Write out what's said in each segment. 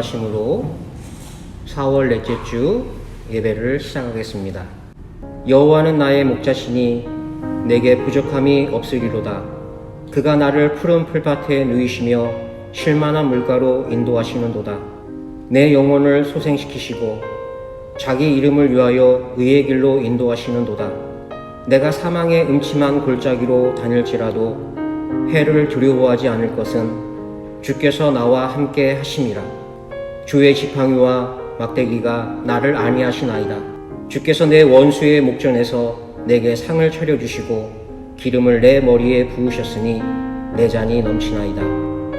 인도하심으로 4월 넷째 주 예배를 시작하겠습니다. 여호와는 나의 목자시니 내게 부족함이 없으리로다. 그가 나를 푸른 풀밭에 누이시며 쉴만한 물가로 인도하시는도다. 내 영혼을 소생시키시고 자기 이름을 위하여 의의 길로 인도하시는도다. 내가 사망의 음침한 골짜기로 다닐지라도 해를 두려워하지 않을 것은 주께서 나와 함께 하심이라. 주의 지팡이와 막대기가 나를 안위하시나이다. 주께서 내 원수의 목전에서 내게 상을 차려주시고 기름을 내 머리에 부으셨으니 내 잔이 넘치나이다.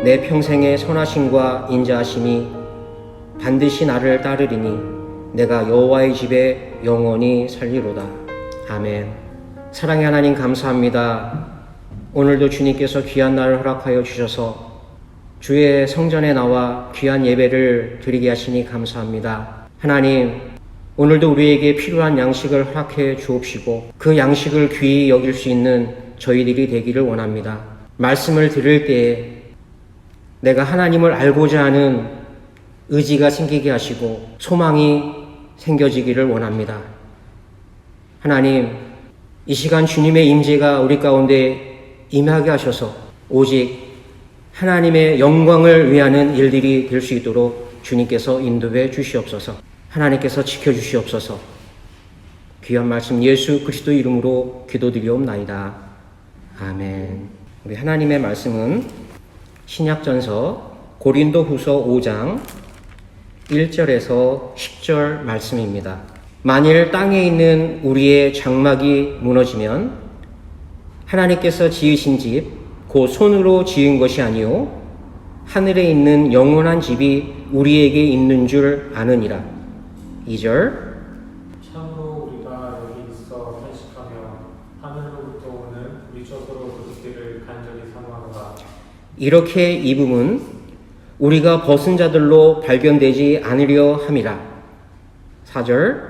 내 평생의 선하심과 인자하심이 반드시 나를 따르리니 내가 여호와의 집에 영원히 살리로다. 아멘. 사랑의 하나님 감사합니다. 오늘도 주님께서 귀한 날을 허락하여 주셔서 주의 성전에 나와 귀한 예배를 드리게 하시니 감사합니다. 하나님, 오늘도 우리에게 필요한 양식을 허락해 주옵시고 그 양식을 귀히 여길 수 있는 저희들이 되기를 원합니다. 말씀을 들을 때에 내가 하나님을 알고자 하는 의지가 생기게 하시고 소망이 생겨지기를 원합니다. 하나님, 이 시간 주님의 임재가 우리 가운데 임하게 하셔서 오직 하나님의 영광을 위하는 일들이 될 수 있도록 주님께서 인도해 주시옵소서. 하나님께서 지켜주시옵소서. 귀한 말씀 예수 그리스도 이름으로 기도드리옵나이다. 아멘. 우리 하나님의 말씀은 신약전서 고린도후서 5장 1절에서 10절 말씀입니다. 만일 땅에 있는 우리의 장막이 무너지면 하나님께서 지으신 집 곧 손으로 지은 것이 아니요 하늘에 있는 영원한 집이 우리에게 있는 줄 아느니라. 2절 참으로 우리가 여기 있어 탄식하며 하늘로부터 오는 우리 저서로 그릇들을 간절히 사모하노라. 이렇게 입음은 우리가 벗은 자들로 발견되지 않으려 함이라. 4절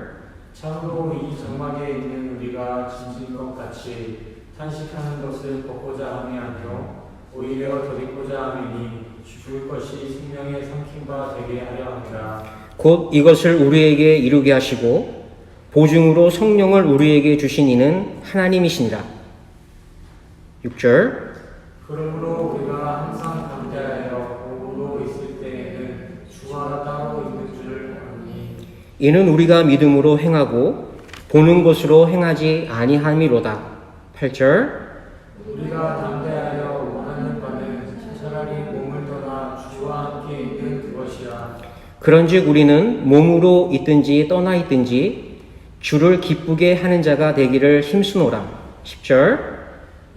참으로 이 장막에 있는 우리가 짐진 것 같이 탄식하는 것을 벗고자 함이 아니요 오히려 더 입고자 함이니 죽을 것이 생명의 삼킴바 되게 하려 함이라. 곧 이것을 우리에게 이루게 하시고 보증으로 성령을 우리에게 주신 이는 하나님이시니라. 6절 그러므로 우리가 항상 담대하여 몸으로 있을 때에는 주와 따로 있는 줄을 아니. 이는 우리가 믿음으로 행하고 보는 것으로 행하지 아니함이로다. 8절 우리가 담대하여 원하는 바는 차라리 몸을 떠나 주와 함께 있는 그것이라. 그런즉 우리는 몸으로 있든지 떠나 있든지 주를 기쁘게 하는 자가 되기를 힘쓰노라. 10절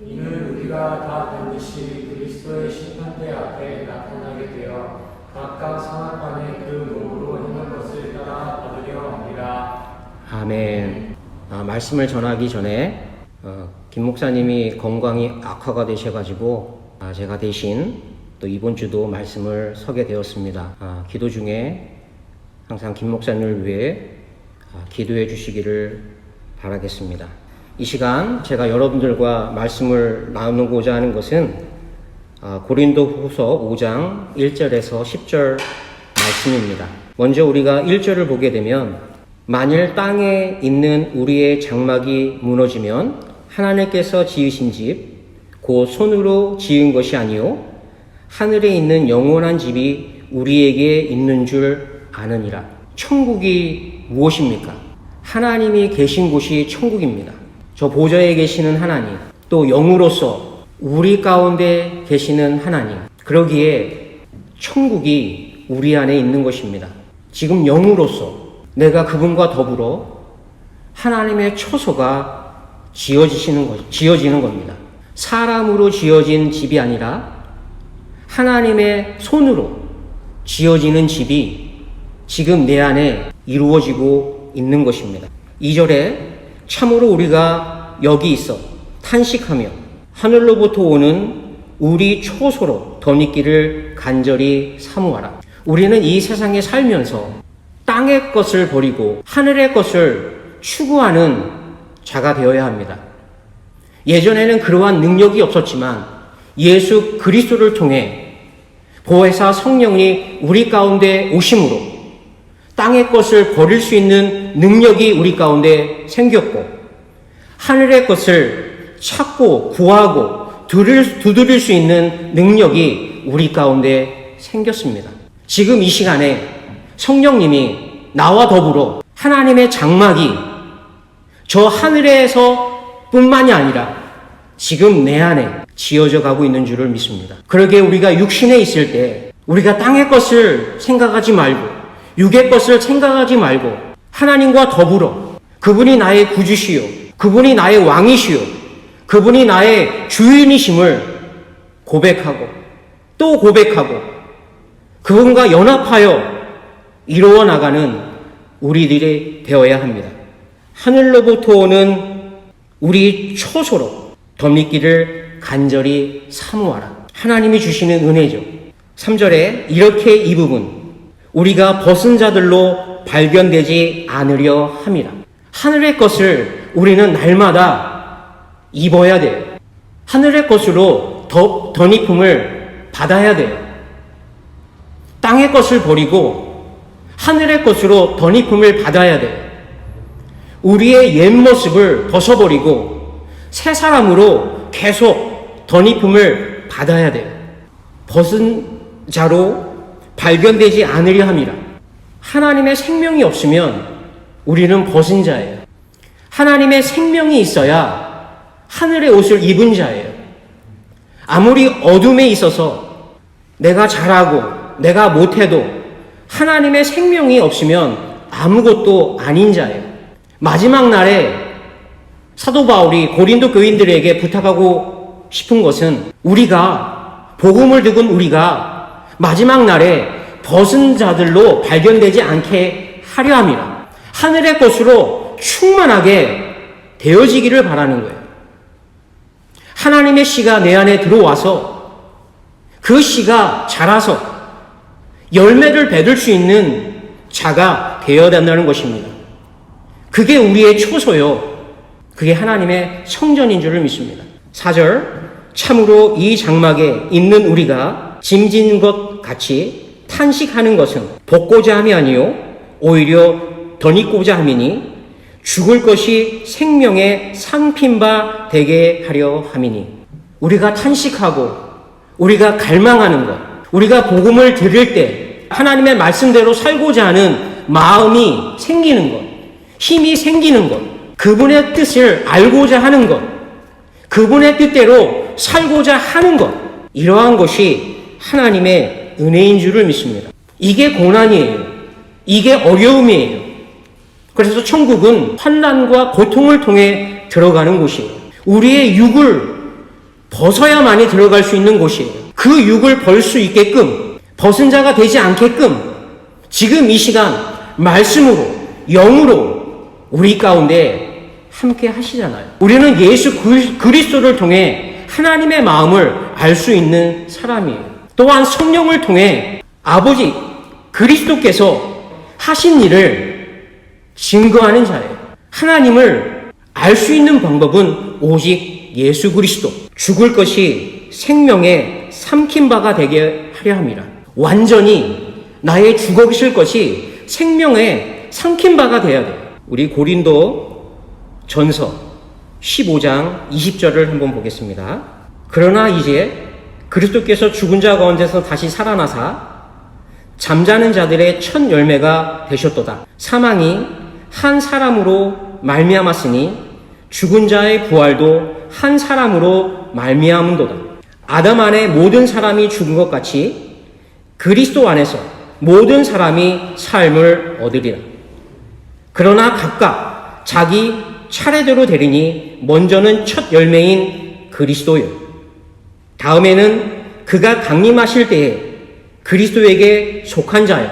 이는 우리가 다 반드시 그리스도의 심판대 앞에 나타나게 되어 각각 상하판에 그 몸으로 행한 것을 따라 받으려 합니다. 아멘. 말씀을 전하기 전에 김 목사님이 건강이 악화가 되셔가지고 제가 대신 또 이번 주도 말씀을 서게 되었습니다. 기도 중에 항상 김 목사님을 위해 기도해 주시기를 바라겠습니다. 이 시간 제가 여러분들과 말씀을 나누고자 하는 것은 고린도후서 5장 1절에서 10절 말씀입니다. 먼저 우리가 1절을 보게 되면 만일 땅에 있는 우리의 장막이 무너지면 하나님께서 지으신 집 곧 손으로 지은 것이 아니요 하늘에 있는 영원한 집이 우리에게 있는 줄 아느니라. 천국이 무엇입니까? 하나님이 계신 곳이 천국입니다. 저 보좌에 계시는 하나님, 또 영으로서 우리 가운데 계시는 하나님, 그러기에 천국이 우리 안에 있는 것입니다. 지금 영으로서 내가 그분과 더불어 하나님의 처소가 지어지는 겁니다. 사람으로 지어진 집이 아니라 하나님의 손으로 지어지는 집이 지금 내 안에 이루어지고 있는 것입니다. 2절에 참으로 우리가 여기 있어 탄식하며 하늘로부터 오는 우리 초소로 덧입기를 간절히 사모하라. 우리는 이 세상에 살면서 땅의 것을 버리고 하늘의 것을 추구하는 자가 되어야 합니다. 예전에는 그러한 능력이 없었지만 예수 그리스도를 통해 보혜사 성령이 우리 가운데 오심으로 땅의 것을 버릴 수 있는 능력이 우리 가운데 생겼고, 하늘의 것을 찾고 구하고 두드릴 수 있는 능력이 우리 가운데 생겼습니다. 지금 이 시간에 성령님이 나와 더불어 하나님의 장막이 저 하늘에서 뿐만이 아니라 지금 내 안에 지어져 가고 있는 줄을 믿습니다. 그러게 우리가 육신에 있을 때 우리가 땅의 것을 생각하지 말고 육의 것을 생각하지 말고 하나님과 더불어 그분이 나의 구주시요, 그분이 나의 왕이시요, 그분이 나의 주인이심을 고백하고 또 고백하고 그분과 연합하여 이루어 나가는 우리들이 되어야 합니다. 하늘로부터 오는 우리 초소로 덧입기를 간절히 사모하라. 하나님이 주시는 은혜죠. 3절에 이렇게 이 부분 우리가 벗은 자들로 발견되지 않으려 함이라. 하늘의 것을 우리는 날마다 입어야 돼요. 하늘의 것으로 덧입음을 받아야 돼요. 땅의 것을 버리고 하늘의 것으로 덧입음을 받아야 돼요. 우리의 옛 모습을 벗어버리고 새 사람으로 계속 덧입음을 받아야 돼요. 벗은 자로 발견되지 않으려 함이라. 하나님의 생명이 없으면 우리는 벗은 자예요. 하나님의 생명이 있어야 하늘의 옷을 입은 자예요. 아무리 어둠에 있어서 내가 잘하고 내가 못해도 하나님의 생명이 없으면 아무것도 아닌 자예요. 마지막 날에 사도 바울이 고린도 교인들에게 부탁하고 싶은 것은 우리가 복음을 듣은 우리가 마지막 날에 벗은 자들로 발견되지 않게 하려 함이라. 하늘의 것으로 충만하게 되어지기를 바라는 거예요. 하나님의 씨가 내 안에 들어와서 그 씨가 자라서 열매를 맺을 수 있는 자가 되어야 된다는 것입니다. 그게 우리의 초소요. 그게 하나님의 성전인 줄을 믿습니다. 4절 참으로 이 장막에 있는 우리가 짐진 것 같이 탄식하는 것은 벗고자 함이 아니요 오히려 덧입고자 함이니 죽을 것이 생명의 상핀 바 되게 하려 함이니. 우리가 탄식하고 우리가 갈망하는 것, 우리가 복음을 들을 때 하나님의 말씀대로 살고자 하는 마음이 생기는 것, 힘이 생기는 것, 그분의 뜻을 알고자 하는 것, 그분의 뜻대로 살고자 하는 것, 이러한 것이 하나님의 은혜인 줄을 믿습니다. 이게 고난이에요. 이게 어려움이에요. 그래서 천국은 환난과 고통을 통해 들어가는 곳이에요. 우리의 육을 벗어야만이 들어갈 수 있는 곳이에요. 그 육을 벌 수 있게끔, 벗은 자가 되지 않게끔 지금 이 시간 말씀으로, 영으로 우리 가운데 함께 하시잖아요. 우리는 예수 그리스도를 통해 하나님의 마음을 알 수 있는 사람이에요. 또한 성령을 통해 아버지 그리스도께서 하신 일을 증거하는 자예요. 하나님을 알 수 있는 방법은 오직 예수 그리스도. 죽을 것이 생명의 삼킨 바가 되게 하려 함이라. 완전히 나의 죽으실 것이 생명의 삼킨 바가 되어야 돼요. 우리 고린도 전서 15장 20절을 한번 보겠습니다. 그러나 이제 그리스도께서 죽은 자 가운데서 다시 살아나사 잠자는 자들의 첫 열매가 되셨도다. 사망이 한 사람으로 말미암았으니 죽은 자의 부활도 한 사람으로 말미암은도다. 아담 안에 모든 사람이 죽은 것 같이 그리스도 안에서 모든 사람이 삶을 얻으리라. 그러나 각각 자기 차례대로 되리니 먼저는 첫 열매인 그리스도요. 다음에는 그가 강림하실 때에 그리스도에게 속한 자요.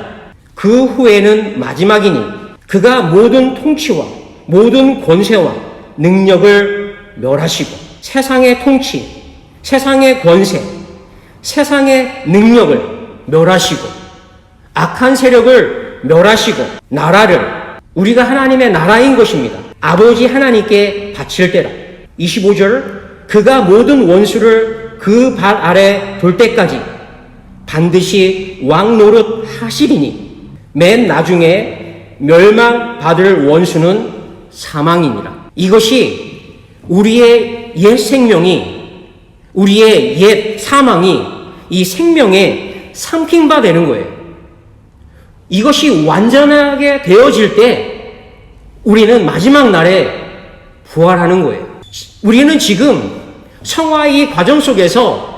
그 후에는 마지막이니 그가 모든 통치와 모든 권세와 능력을 멸하시고 세상의 통치, 세상의 권세, 세상의 능력을 멸하시고 악한 세력을 멸하시고 나라를, 우리가 하나님의 나라인 것입니다. 아버지 하나님께 바칠 때라. 25절 그가 모든 원수를 그 발 아래 둘 때까지 반드시 왕 노릇 하시리니 맨 나중에 멸망받을 원수는 사망이니라. 이것이 우리의 옛 생명이, 우리의 옛 사망이 이 생명에 삼킨 바 되는 거예요. 이것이 완전하게 되어질 때 우리는 마지막 날에 부활하는 거예요. 우리는 지금 성화의 과정 속에서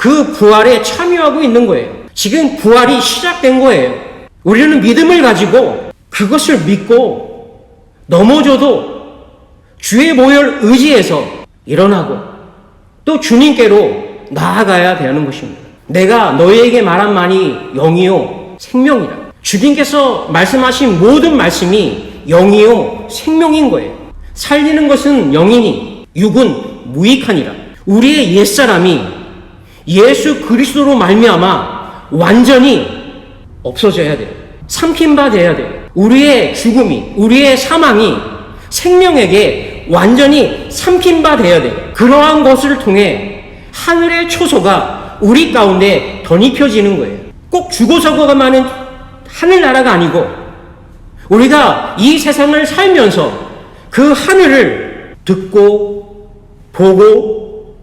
그 부활에 참여하고 있는 거예요. 지금 부활이 시작된 거예요. 우리는 믿음을 가지고 그것을 믿고 넘어져도 주의 보혈 의지해서 일어나고 또 주님께로 나아가야 되는 것입니다. 내가 너희에게 말한 말이 영이요 생명이라. 주님께서 말씀하신 모든 말씀이 영이요 생명인 거예요. 살리는 것은 영이니 육은 무익하니라. 우리의 옛사람이 예수 그리스도로 말미암아 완전히 없어져야 돼요. 삼킨 바 돼야 돼요. 우리의 죽음이, 우리의 사망이 생명에게 완전히 삼킨 바 돼야 돼요. 그러한 것을 통해 하늘의 초소가 우리 가운데 덧입혀지는 거예요. 꼭 죽어서가만은 하늘나라가 아니고 우리가 이 세상을 살면서 그 하늘을 듣고 보고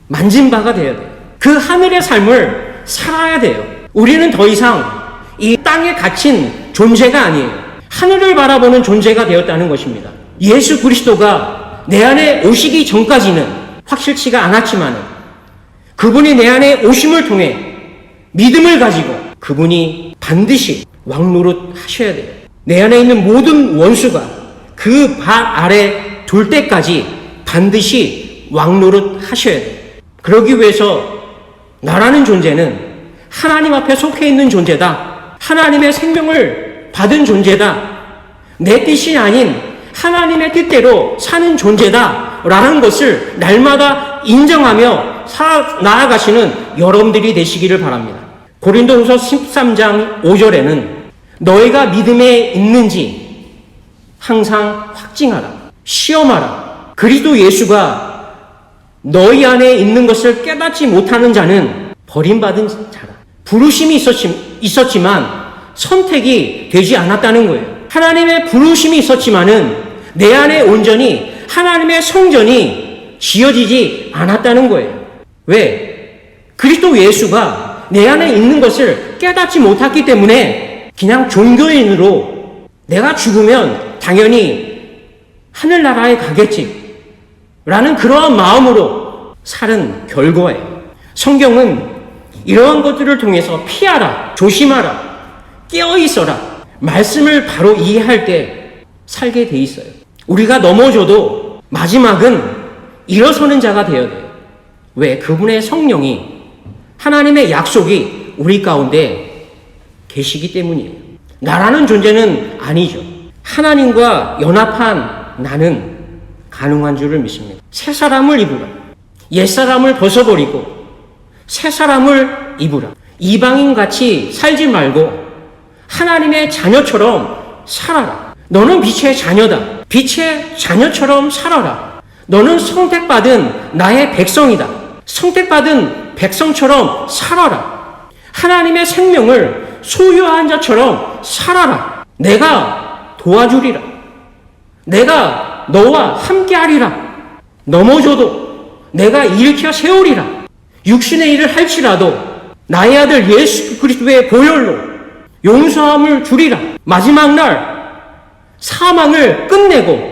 만진 바가 돼야 돼요. 그 하늘의 삶을 살아야 돼요. 우리는 더 이상 이 땅에 갇힌 존재가 아니에요. 하늘을 바라보는 존재가 되었다는 것입니다. 예수 그리스도가 내 안에 오시기 전까지는 확실치가 않았지만 그분이 내 안에 오심을 통해 믿음을 가지고 그분이 반드시 왕노릇 하셔야 돼요. 내 안에 있는 모든 원수가 그 발 아래 둘 때까지 반드시 왕노릇 하셔야 돼요. 그러기 위해서 나라는 존재는 하나님 앞에 속해 있는 존재다. 하나님의 생명을 받은 존재다. 내 뜻이 아닌 하나님의 뜻대로 사는 존재다. 라는 것을 날마다 인정하며 나아가시는 여러분들이 되시기를 바랍니다. 고린도후서 13장 5절에는 너희가 믿음에 있는지 항상 확증하라. 시험하라. 그리스도 예수가 너희 안에 있는 것을 깨닫지 못하는 자는 버림받은 자라. 부르심이 있었지만 선택이 되지 않았다는 거예요. 하나님의 부르심이 있었지만은 내 안에 온전히 하나님의 성전이 지어지지 않았다는 거예요. 왜? 그리스도 예수가 내 안에 있는 것을 깨닫지 못했기 때문에 그냥 종교인으로 내가 죽으면 당연히 하늘나라에 가겠지 라는 그러한 마음으로 살은 결과예요. 성경은 이러한 것들을 통해서 피하라, 조심하라, 깨어있어라, 말씀을 바로 이해할 때 살게 돼 있어요. 우리가 넘어져도 마지막은 일어서는 자가 되어야 돼요. 왜? 그분의 성령이, 하나님의 약속이 우리 가운데 계시기 때문이에요. 나라는 존재는 아니죠. 하나님과 연합한 나는 가능한 줄을 믿습니다. 새 사람을 입으라. 옛 사람을 벗어버리고 새 사람을 입으라. 이방인같이 살지 말고 하나님의 자녀처럼 살아라. 너는 빛의 자녀다. 빛의 자녀처럼 살아라. 너는 선택받은 나의 백성이다. 선택받은 백성처럼 살아라. 하나님의 생명을 소유한 자처럼 살아라. 내가 도와주리라. 내가 너와 함께하리라. 넘어져도 내가 일으켜 세우리라. 육신의 일을 할지라도 나의 아들 예수 그리스도의 보혈로 용서함을 주리라. 마지막 날 사망을 끝내고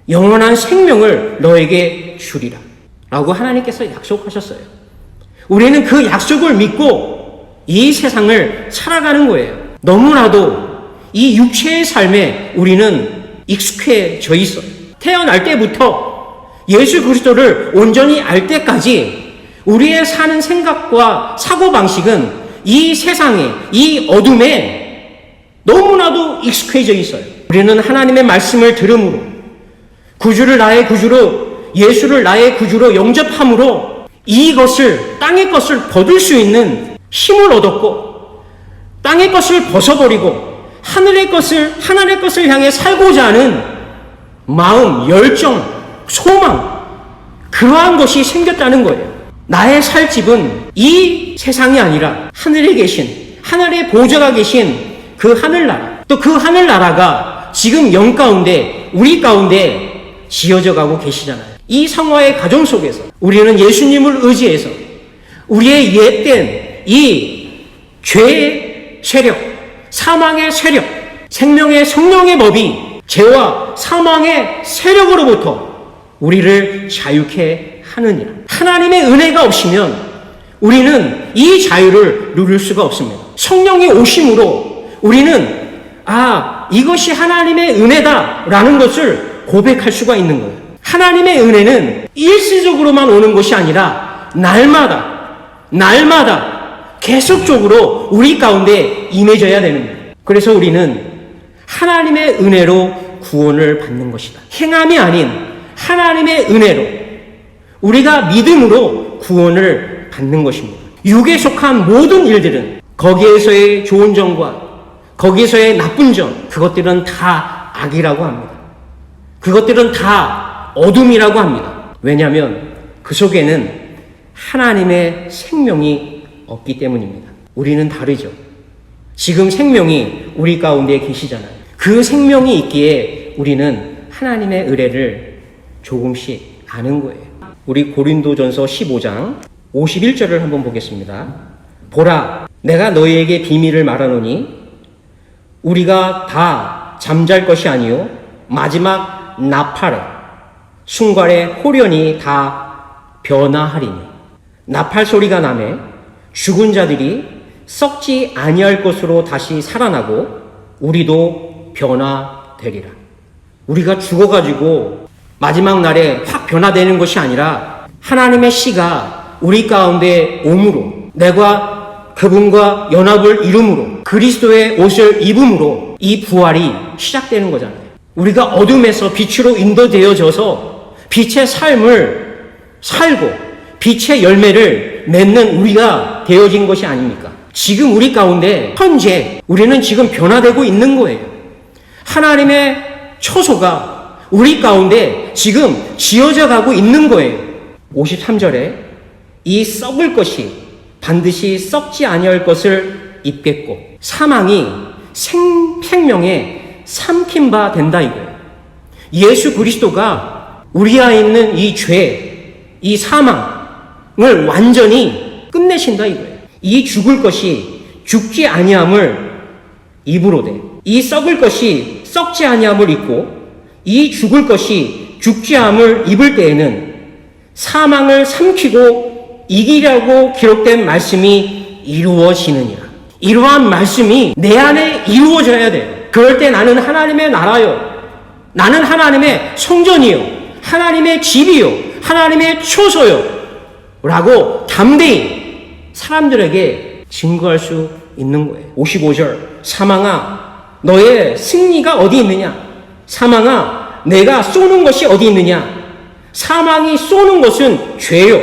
영원한 생명을 너에게 주리라. 라고 하나님께서 약속하셨어요. 우리는 그 약속을 믿고 이 세상을 살아가는 거예요. 너무나도 이 육체의 삶에 우리는 익숙해져 있어요. 태어날 때부터 예수 그리스도를 온전히 알 때까지 우리의 사는 생각과 사고방식은 이 세상에, 이 어둠에 너무나도 익숙해져 있어요. 우리는 하나님의 말씀을 들음으로 구주를 나의 구주로, 예수를 나의 구주로 영접함으로 이것을, 땅의 것을 거둘 수 있는 힘을 얻었고 땅의 것을 벗어버리고 하나님의 것을 향해 살고자 하는 마음, 열정, 소망, 그러한 것이 생겼다는 거예요. 나의 살 집은 이 세상이 아니라 하늘에 계신, 하늘의 보좌가 계신 그 하늘나라, 또 그 하늘나라가 지금 영 가운데, 우리 가운데 지어져 가고 계시잖아요. 이 성화의 가정 속에서 우리는 예수님을 의지해서 우리의 옛된 이 죄의 세력, 사망의 세력, 생명의 성령의 법이 죄와 사망의 세력으로부터 우리를 자유케 하느니라. 하나님의 은혜가 없으면 우리는 이 자유를 누릴 수가 없습니다. 성령이 오심으로 우리는 이것이 하나님의 은혜다라는 것을 고백할 수가 있는 거예요. 하나님의 은혜는 일시적으로만 오는 것이 아니라 날마다 계속적으로 우리 가운데 임해져야 되는 거예요. 그래서 우리는 하나님의 은혜로 구원을 받는 것이다. 행함이 아닌 하나님의 은혜로 우리가 믿음으로 구원을 받는 것입니다. 육에 속한 모든 일들은 거기에서의 좋은 점과 거기에서의 나쁜 점, 그것들은 다 악이라고 합니다. 그것들은 다 어둠이라고 합니다. 왜냐하면 그 속에는 하나님의 생명이 없기 때문입니다. 우리는 다르죠. 지금 생명이 우리 가운데 계시잖아요. 그 생명이 있기에 우리는 하나님의 은혜를 조금씩 아는 거예요. 우리 고린도전서 15장 51절을 한번 보겠습니다. 보라, 내가 너희에게 비밀을 말하노니 우리가 다 잠잘 것이 아니요 마지막 나팔에 순간에 호련히 다 변화하리니 나팔 소리가 나매 죽은 자들이 썩지 아니할 것으로 다시 살아나고 우리도 변화되리라. 우리가 죽어가지고 마지막 날에 확 변화되는 것이 아니라 하나님의 씨가 우리 가운데 옴으로, 내가 그분과 연합을 이룸으로, 그리스도의 옷을 입음으로 이 부활이 시작되는 거잖아요. 우리가 어둠에서 빛으로 인도되어져서 빛의 삶을 살고 빛의 열매를 맺는 우리가 되어진 것이 아닙니까? 지금 우리 가운데 현재 우리는 지금 변화되고 있는 거예요. 하나님의 처소가 우리 가운데 지금 지어져 가고 있는 거예요. 53절에 이 썩을 것이 반드시 썩지 아니할 것을 입겠고 사망이 생명에 삼킨 바 된다 이거예요. 예수 그리스도가 우리 안에 있는 이 죄, 이 사망을 완전히 끝내신다 이거예요. 이 죽을 것이 죽지 아니함을 입으로 돼. 이 썩을 것이 썩지 아니함을 입고 이 죽을 것이 죽지 않음을 입을 때에는 사망을 삼키고 이기라고 기록된 말씀이 이루어지느니라. 이러한 말씀이 내 안에 이루어져야 돼요. 그럴 때 나는 하나님의 나라요, 나는 하나님의 성전이요, 하나님의 집이요, 하나님의 처소요 라고 담대히 사람들에게 증거할 수 있는 거예요. 55절, 사망아 너의 승리가 어디 있느냐? 사망아 내가 쏘는 것이 어디 있느냐? 사망이 쏘는 것은 죄요,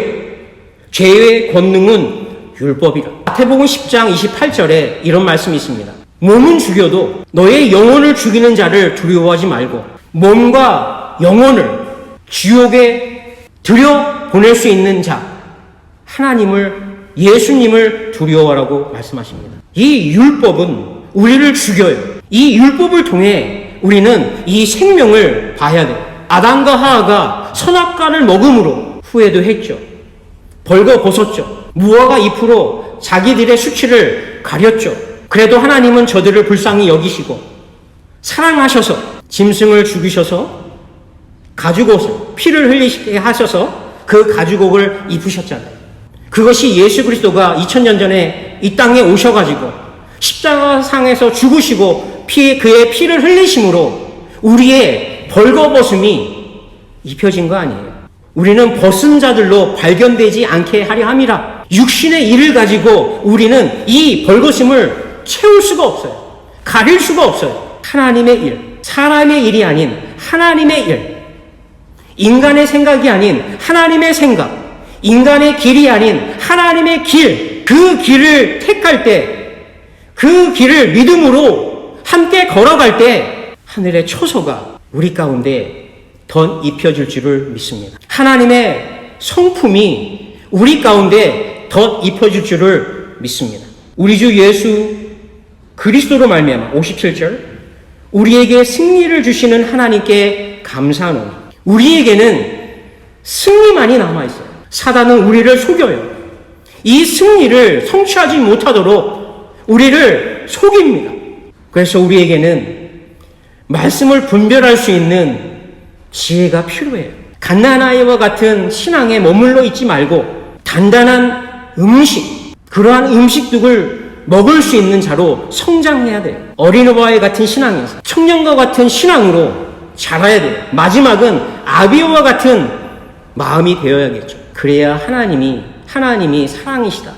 죄의 권능은 율법이라. 마태복음 10장 28절에 이런 말씀이 있습니다. 몸은 죽여도 너의 영혼을 죽이는 자를 두려워하지 말고 몸과 영혼을 지옥에 들여보낼 수 있는 자 하나님을, 예수님을 두려워하라고 말씀하십니다. 이 율법은 우리를 죽여요. 이 율법을 통해 우리는 이 생명을 봐야 돼요. 아담과 하와가 선악과를 먹음으로 후회도 했죠. 벌거벗었죠. 무화과 잎으로 자기들의 수치를 가렸죠. 그래도 하나님은 저들을 불쌍히 여기시고 사랑하셔서 짐승을 죽이셔서 가죽옷을, 피를 흘리게 하셔서 그 가죽옷을 입으셨잖아요. 그것이 예수 그리스도가 2000년 전에 이 땅에 오셔가지고 십자가상에서 죽으시고 그의 피를 흘리심으로 우리의 벌거벗음이 입혀진 거 아니에요. 우리는 벗은 자들로 발견되지 않게 하려 함이라. 육신의 일을 가지고 우리는 이 벌거벗음을 채울 수가 없어요. 가릴 수가 없어요. 하나님의 일, 사람의 일이 아닌 하나님의 일, 인간의 생각이 아닌 하나님의 생각, 인간의 길이 아닌 하나님의 길, 그 길을 택할 때, 그 길을 믿음으로 함께 걸어갈 때 하늘의 초소가 우리 가운데 덧 입혀질 줄을 믿습니다. 하나님의 성품이 우리 가운데 덧 입혀질 줄을 믿습니다. 우리 주 예수 그리스도로 말미암아 57절 우리에게 승리를 주시는 하나님께 감사하노니 우리에게는 승리만이 남아있어요. 사단은 우리를 속여요. 이 승리를 성취하지 못하도록 우리를 속입니다. 그래서 우리에게는 말씀을 분별할 수 있는 지혜가 필요해요. 갓난아이와 같은 신앙에 머물러 있지 말고 단단한 음식, 그러한 음식들을 먹을 수 있는 자로 성장해야 돼요. 어린아이 같은 신앙에서 청년과 같은 신앙으로 자라야 돼요. 마지막은 아비와 같은 마음이 되어야겠죠. 그래야 하나님이 사랑이시다.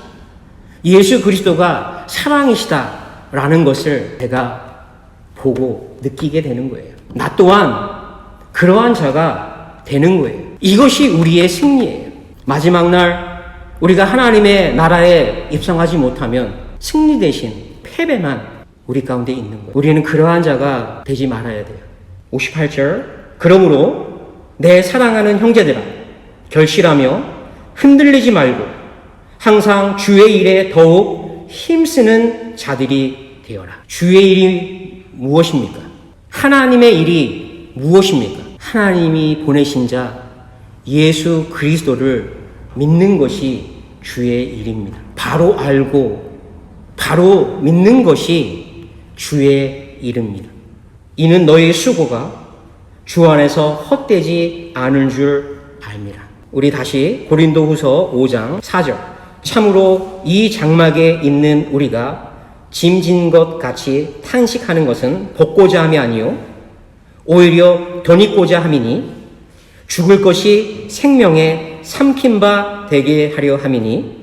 예수 그리스도가 사랑이시다라는 것을 제가 보고 느끼게 되는 거예요. 나 또한 그러한 자가 되는 거예요. 이것이 우리의 승리예요. 마지막 날 우리가 하나님의 나라에 입성하지 못하면 승리 대신 패배만 우리 가운데 있는 거예요. 우리는 그러한 자가 되지 말아야 돼요. 58절 그러므로 내 사랑하는 형제들아 결실하며 흔들리지 말고 항상 주의 일에 더욱 힘쓰는 자들이 되어라. 주의 일이 무엇입니까? 하나님의 일이 무엇입니까? 하나님이 보내신 자 예수 그리스도를 믿는 것이 주의 일입니다. 바로 알고 바로 믿는 것이 주의 일입니다. 이는 너희의 수고가 주 안에서 헛되지 않을 줄 압니다. 우리 다시 고린도후서 5장 4절 참으로 이 장막에 있는 우리가 짐진 것 같이 탄식하는 것은 벗고자 함이 아니요 오히려 덧입고자 함이니 죽을 것이 생명에 삼킨 바 되게 하려 함이니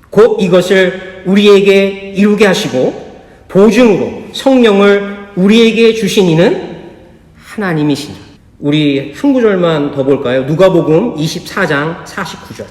곧 이것을 우리에게 이루게 하시고 보증으로 성령을 우리에게 주신 이는 하나님이시니. 우리 한 구절만 더 볼까요? 누가복음 24장 49절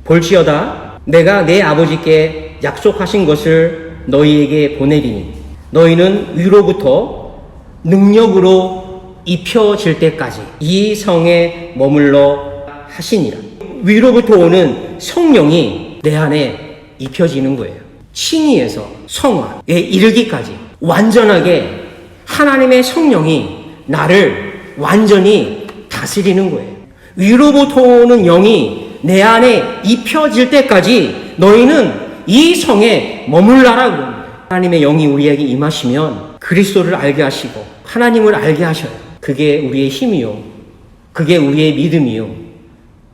볼지어다 내가 내 아버지께 약속하신 것을 너희에게 보내리니 너희는 위로부터 능력으로 입혀질 때까지 이 성에 머물러 하시니라. 위로부터 오는 성령이 내 안에 입혀지는 거예요. 칭의에서 성화에 이르기까지 완전하게 하나님의 성령이 나를 완전히 다스리는 거예요. 위로부터 오는 영이 내 안에 입혀질 때까지 너희는 이 성에 머물라라고 합니다. 하나님의 영이 우리에게 임하시면 그리스도를 알게 하시고 하나님을 알게 하셔요. 그게 우리의 힘이요. 그게 우리의 믿음이요.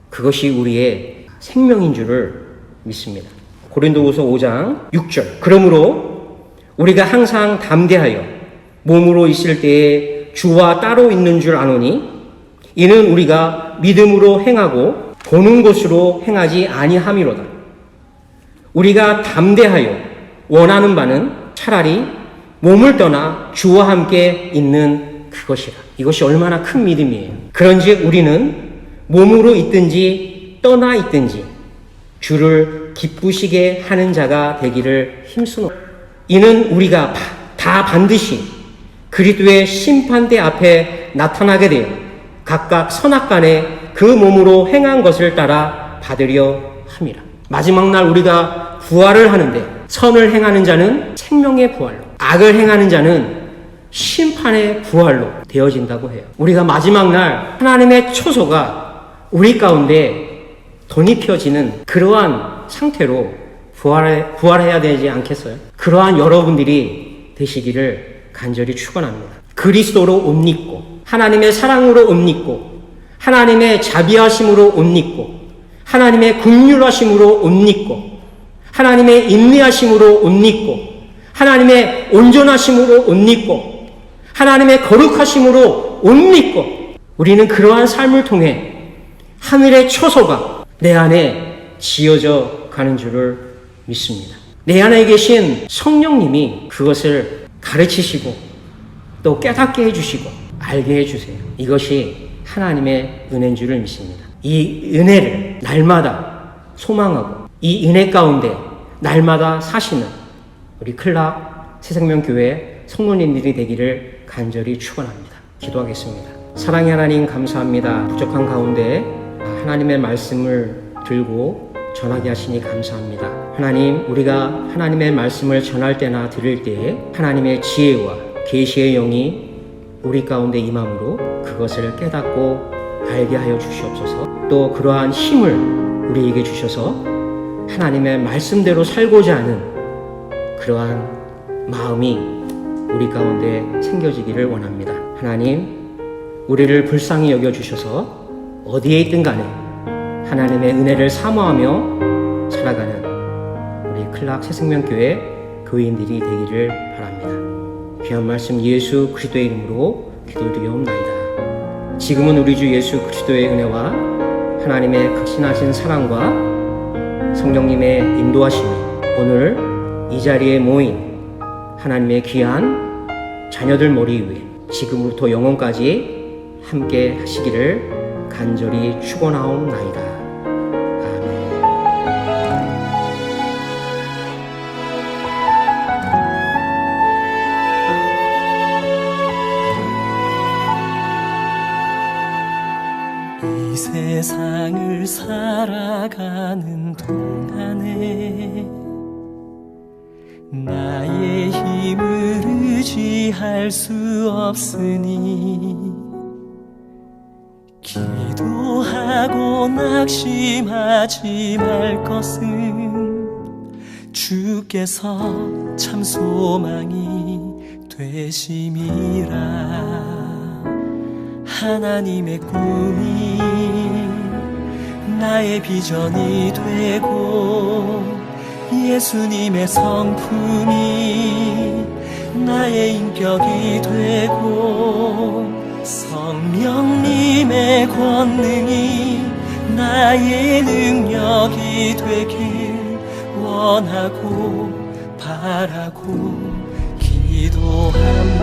그것이 우리의 생명인 줄을 믿습니다. 고린도후서 5장 6절 그러므로 우리가 항상 담대하여 몸으로 있을 때에 주와 따로 있는 줄 아노니 이는 우리가 믿음으로 행하고 보는 것으로 행하지 아니함이로다. 우리가 담대하여 원하는 바는 차라리 몸을 떠나 주와 함께 있는 그것이라. 이것이 얼마나 큰 믿음이에요. 그런즉 우리는 몸으로 있든지 떠나 있든지 주를 기쁘시게 하는 자가 되기를 힘쓰노. 이는 우리가 다 반드시 그리스도의 심판대 앞에 나타나게 되어 각각 선악간에 그 몸으로 행한 것을 따라 받으려 함이라. 마지막 날 우리가 부활을 하는데 선을 행하는 자는 생명의 부활로, 악을 행하는 자는 심판의 부활로 되어진다고 해요. 우리가 마지막 날 하나님의 초소가 우리 가운데 덧입혀지는 그러한 상태로 부활해야 되지 않겠어요? 그러한 여러분들이 되시기를 간절히 축원합니다. 그리스도로 옷 입고 하나님의 사랑으로 옷 입고 하나님의 자비하심으로 옷 입고 하나님의 긍휼하심으로 옷 입고 하나님의 인내하심으로 옷 입고 하나님의 온전하심으로 옷 입고 하나님의 거룩하심으로 옷 입고 우리는 그러한 삶을 통해 하늘의 초소가 내 안에 지어져 가는 줄을 믿습니다. 내 안에 계신 성령님이 그것을 가르치시고 또 깨닫게 해주시고 알게 해주세요. 이것이 하나님의 은혜인 줄을 믿습니다. 이 은혜를 날마다 소망하고 이 은혜 가운데 날마다 사시는 우리 클락 새생명교회 성도님들이 되기를 간절히 축원합니다. 기도하겠습니다. 사랑의 하나님 감사합니다. 부족한 가운데 하나님의 말씀을 들고 전하게 하시니 감사합니다. 하나님, 우리가 하나님의 말씀을 전할 때나 들을 때에 하나님의 지혜와 계시의 영이 우리 가운데 임함으로 그것을 깨닫고 알게 하여 주시옵소서. 또 그러한 힘을 우리에게 주셔서 하나님의 말씀대로 살고자 하는 그러한 마음이 우리 가운데 생겨지기를 원합니다. 하나님, 우리를 불쌍히 여겨주셔서 어디에 있든 간에 하나님의 은혜를 사모하며 살아가는 우리 클락 새생명교회 교인들이 되기를 바랍니다. 귀한 말씀 예수 그리스도의 이름으로 기도드리옵나이다. 지금은 우리 주 예수 그리스도의 은혜와 하나님의 극신하신 사랑과 성령님의 인도하심이 오늘 이 자리에 모인 하나님의 귀한 자녀들 머리 위에 지금부터 영원까지 함께 하시기를 간절히 축원하옵나이다. 이 세상을 살아가는 동안에 나의 힘을 의지할 수 없으니 기도하고 낙심하지 말 것은 주께서 참 소망이 되심이라. 하나님의 꿈이 나의 비전이 되고 예수님의 성품이 나의 인격이 되고 성령님의 권능이 나의 능력이 되길 원하고 바라고 기도합니다.